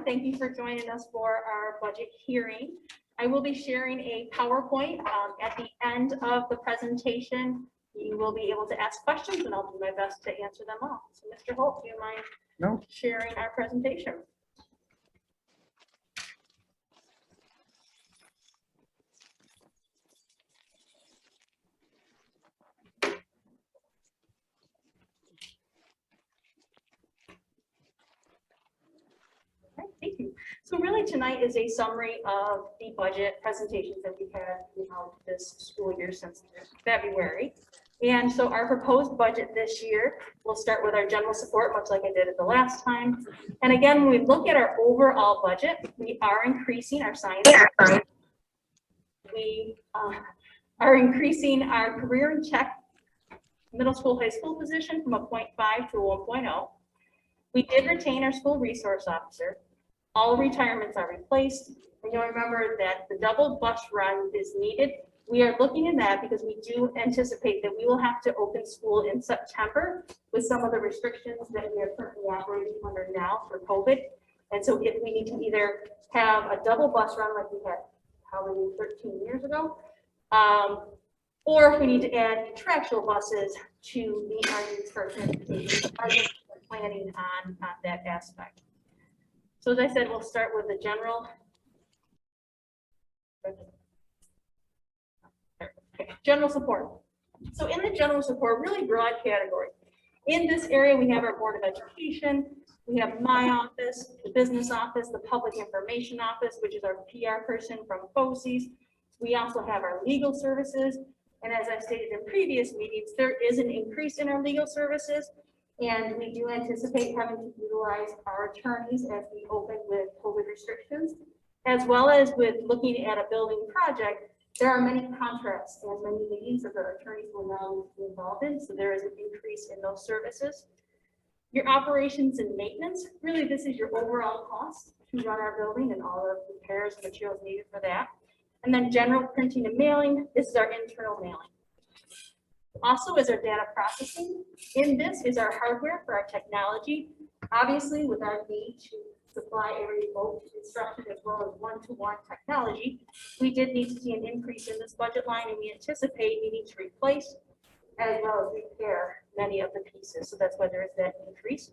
Thank you for joining us for our budget hearing. I will be sharing a PowerPoint at the end of the presentation. You will be able to ask questions and I'll do my best to answer them all. So Mr. Holt, do you mind sharing our presentation? Thank you. So really tonight is a summary of the budget presentations that we've had throughout this school year since February. And so our proposed budget this year, we'll start with our general support, much like I did at the last time. And again, when we look at our overall budget, we are increasing our science. We are increasing our career and check middle school, high school position from a 0.5 to a 1.0. We did retain our school resource officer. All retirements are replaced. And you'll remember that the double bus run is needed. We are looking at that because we do anticipate that we will have to open school in September with some of the restrictions that we are currently operating under now for COVID. And so if we need to either have a double bus run like we had probably 13 years ago, or if we need to add contractual buses to meet our needs for transportation, we're planning on that aspect. So as I said, we'll start with the general. General support. So in the general support, really broad category. In this area, we have our Board of Education, we have my office, the business office, the public information office, which is our PR person from BOCES. We also have our legal services. And as I stated in previous meetings, there is an increase in our legal services. And we do anticipate having to utilize our attorneys as we open with COVID restrictions, as well as with looking at a building project. There are many contracts and many meetings that our attorneys will now be involved in, so there is an increase in those services. Your operations and maintenance, really this is your overall cost to run our building and all of the repairs and materials needed for that. And then general printing and mailing, this is our internal mailing. Also is our data processing. In this is our hardware for our technology. Obviously, with our need to supply a remote instruction as well as one-to-one technology, we did need to see an increase in this budget line, and we anticipate needing to replace as well as repair many of the pieces. So that's why there is that increase.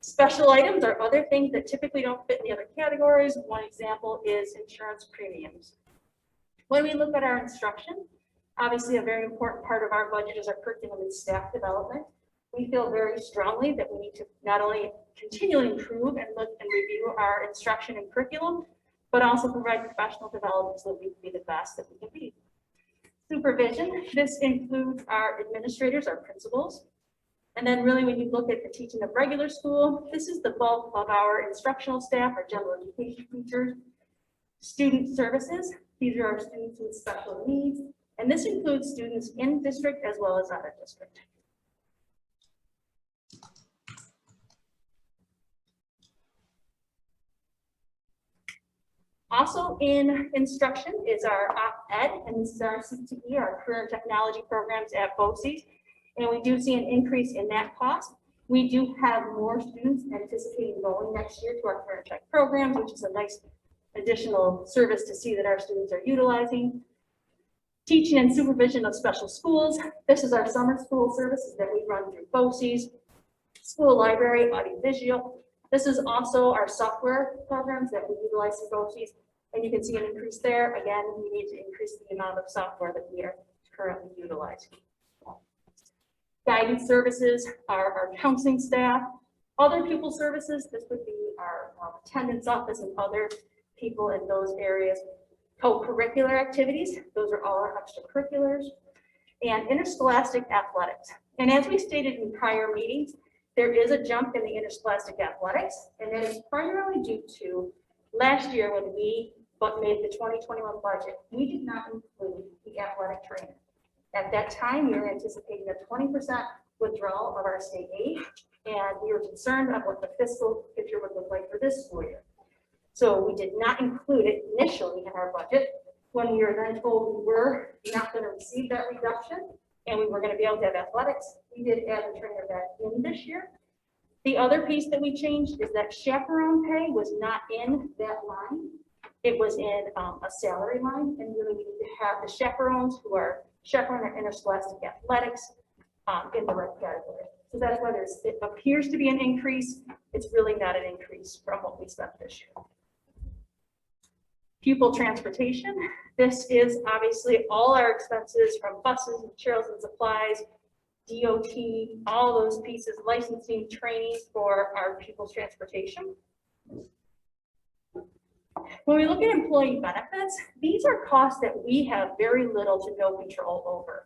Special items are other things that typically don't fit in the other categories. One example is insurance premiums. When we look at our instruction, obviously a very important part of our budget is our curriculum and staff development. We feel very strongly that we need to not only continually improve and look and review our instruction and curriculum, but also provide professional development so that we can be the best that we can be. Supervision, this includes our administrators, our principals. And then really when you look at the teaching of regular school, this is the bulk of our instructional staff, our general education teachers. Student services, these are our students with special needs. And this includes students in district as well as out of district. Also in instruction is our op-ed, and this is our CTE, our career and technology programs at BOCES. And we do see an increase in that cost. We do have more students anticipating going next year to our career and tech programs, which is a nice additional service to see that our students are utilizing. Teaching and supervision of special schools. This is our summer school services that we run through BOCES. School library, audiovisual. This is also our software programs that we utilize in BOCES, and you can see an increase there. Again, we need to increase the amount of software that we are currently utilizing. Guidance services are our counseling staff. Other pupil services, this would be our attendance office and other people in those areas. Co-curricular activities, those are all our extracurriculars. And interscholastic athletics. And as we stated in prior meetings, there is a jump in the interscholastic athletics, and that is primarily due to last year when we made the 2021 budget, we did not include the athletic training. At that time, we were anticipating a 20% withdrawal of our state aid, and we were concerned about what the fiscal picture would look like for this school year. So we did not include it initially in our budget. When we were then told we were not going to receive that reduction, and we were going to be able to have athletics, we did add the trainer back in this year. The other piece that we changed is that chaperone pay was not in that line. It was in a salary line, and really we need to have the chaperones who are chaperone or interscholastic athletics in the right category. So that's why it appears to be an increase. It's really not an increase from what we spent this year. Pupil transportation. This is obviously all our expenses from buses, materials and supplies, DOT, all those pieces, licensing, training for our pupils transportation. When we look at employee benefits, these are costs that we have very little to no control over.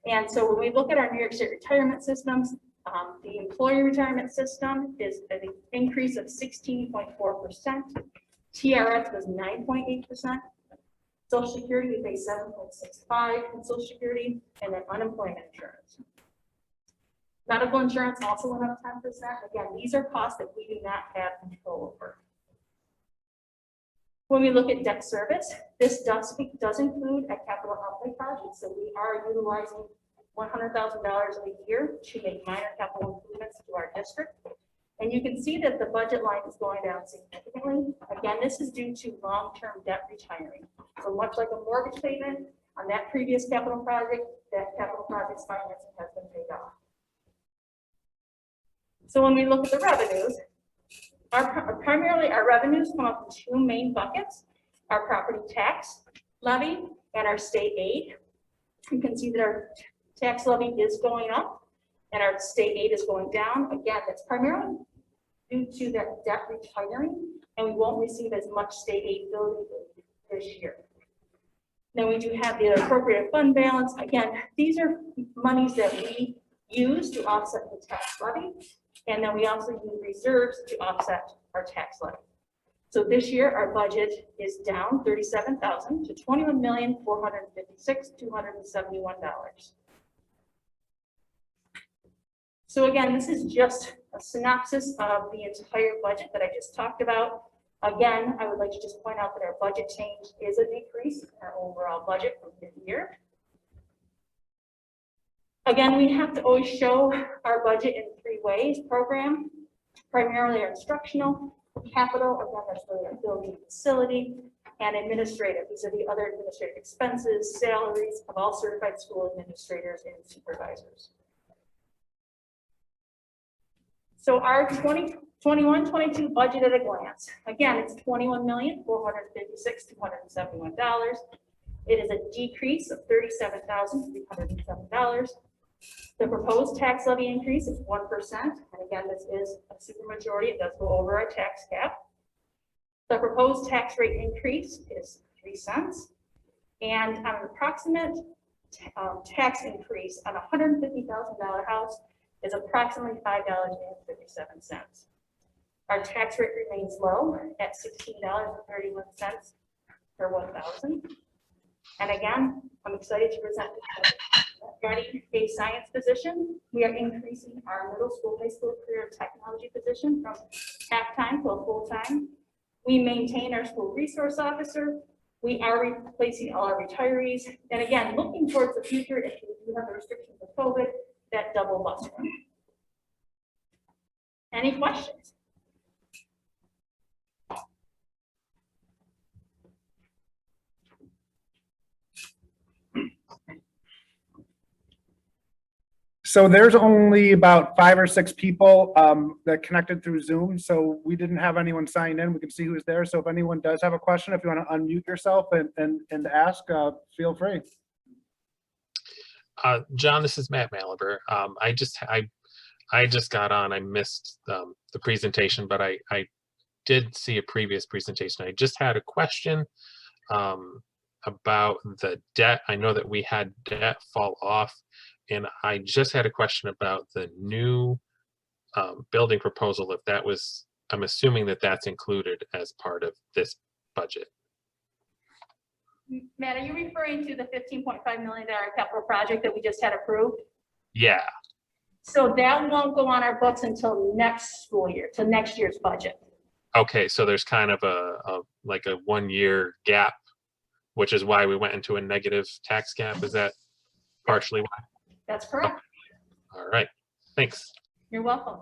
And so when we look at our New York State retirement systems, the employee retirement system is an increase of 16.4%. TRS was 9.8%. Social Security, we pay 7.65% in Social Security, and then unemployment insurance. Medical insurance also went up 10%. Again, these are costs that we do not have control over. When we look at debt service, this does include a capital outlay project. So we are utilizing $100,000 a year to make minor capital improvements to our district. And you can see that the budget line is going down significantly. Again, this is due to long-term debt retiring. So much like a mortgage payment on that previous capital project, that capital project's financing has been paid off. So when we look at the revenues, primarily our revenues come up in two main buckets: our property tax levy and our state aid. You can see that our tax levy is going up and our state aid is going down. Again, that's primarily due to that debt retiring, and we won't receive as much state aid bill this year. Then we do have the appropriate fund balance. Again, these are monies that we use to offset the tax levy, and then we also use reserves to offset our tax levy. So this year, our budget is down $37,000 to $21,456,271. So again, this is just a synopsis of the entire budget that I just talked about. Again, I would like to just point out that our budget change is a decrease in our overall budget from this year. Again, we have to always show our budget in three ways: program, primarily our instructional; capital, again, that's really our building facility; and administrative. These are the other administrative expenses, salaries of all certified school administrators and supervisors. So our 2021-22 budget at a glance. Again, it's $21,456,271. It is a decrease of $37,307. The proposed tax levy increase is 1%. And again, this is a supermajority. It does go over our tax cap. The proposed tax rate increase is 3 cents. And on an approximate tax increase on a $150,000 house is approximately $5.57. Our tax rate remains low at $16.31 per 1,000. And again, I'm excited to present regarding a science position. We are increasing our middle school, high school career technology position from half-time to a full-time. We maintain our school resource officer. We are replacing all our retirees. And again, looking towards the future, if we do have the restrictions of COVID, that double bus run. Any questions? So there's only about 5 or 6 people that connected through Zoom. So we didn't have anyone sign in. We can see who's there. So if anyone does have a question, if you want to unmute yourself and ask, feel free. John, this is Matt Malaber. I just got on. I missed the presentation, but I did see a previous presentation. I just had a question about the debt. I know that we had debt fall off, and I just had a question about the new building proposal. If that was, I'm assuming that that's included as part of this budget. Matt, are you referring to the $15.5 million capital project that we just had approved? Yeah. So that won't go on our books until next school year, to next year's budget. Okay, so there's kind of like a 1-year gap, which is why we went into a negative tax cap. Is that partially why? That's correct. All right, thanks. You're welcome.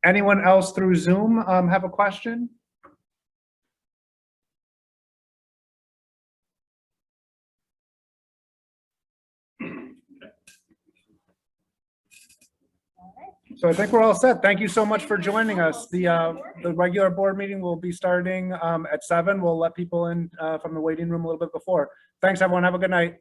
Anyone else through Zoom have a question? So I think we're all set. Thank you so much for joining us. The regular board meeting will be starting at 7. We'll let people in from the waiting room a little bit before. Thanks, everyone. Have a good night.